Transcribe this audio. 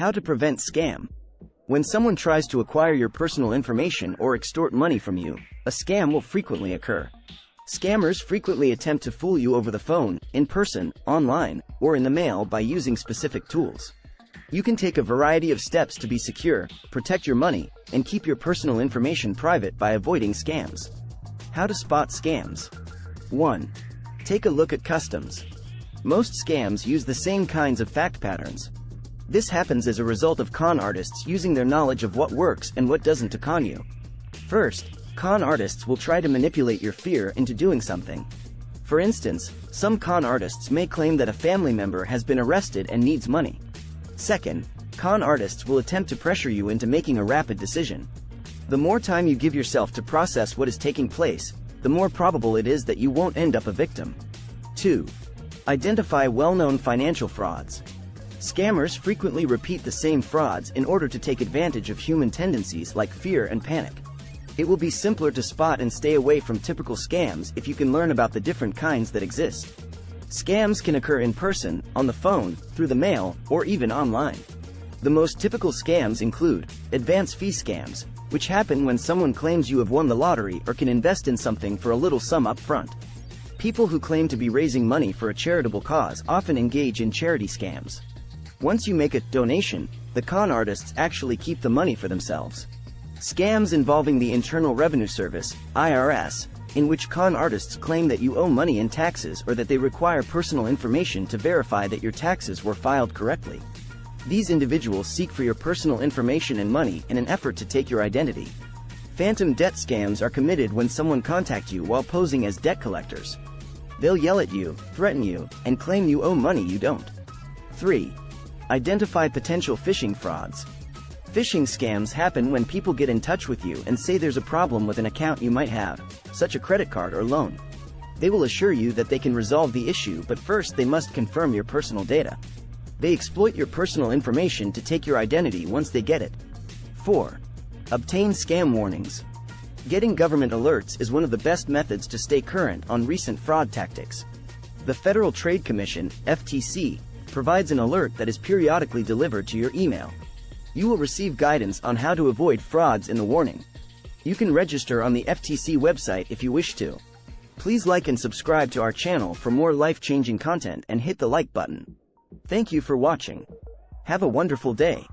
How to prevent scam. When someone tries to acquire your personal information or extort money from you, a scam will frequently occur. Scammers frequently attempt to fool you over the phone, in person, online, or in the mail by using specific tools. You can take a variety of steps to be secure, protect your money, and keep your personal information private by avoiding scams. How to spot scams. 1. Take a look at customs. Most scams use the same kinds of fact patterns. This happens as a result of con artists using their knowledge of what works and what doesn't to con you. First, con artists will try to manipulate your fear into doing something. For instance, some con artists may claim that a family member has been arrested and needs money. Second, con artists will attempt to pressure you into making a rapid decision. The more time you give yourself to process what is taking place, the more probable it is that you won't end up a victim. 2. Identify well-known financial frauds. Scammers frequently repeat the same frauds in order to take advantage of human tendencies like fear and panic. It will be simpler to spot and stay away from typical scams if you can learn about the different kinds that exist. Scams can occur in person, on the phone, through the mail, or even online. The most typical scams include advance fee scams, which happen when someone claims you have won the lottery or can invest in something for a little sum up front. People who claim to be raising money for a charitable cause often engage in charity scams. Once you make a donation, the con artists actually keep the money for themselves. Scams involving the Internal Revenue Service, IRS, in which con artists claim that you owe money in taxes or that they require personal information to verify that your taxes were filed correctly. These individuals seek for your personal information and money in an effort to take your identity. Phantom debt scams are committed when someone contacts you while posing as debt collectors. They'll yell at you, threaten you, and claim you owe money you don't. 3. Identify potential phishing frauds. Phishing scams happen when people get in touch with you and say there's a problem with an account you might have, such a credit card or loan. They will assure you that they can resolve the issue, but first they must confirm your personal data. They exploit your personal information to take your identity once they get it. 4. Obtain scam warnings. Getting government alerts is one of the best methods to stay current on recent fraud tactics. The Federal Trade Commission, FTC, provides an alert that is periodically delivered to your email. You will receive guidance on how to avoid frauds in the warning. You can register on the FTC website if you wish to. Please like and subscribe to our channel for more life-changing content and hit the like button. Thank you for watching. Have a wonderful day.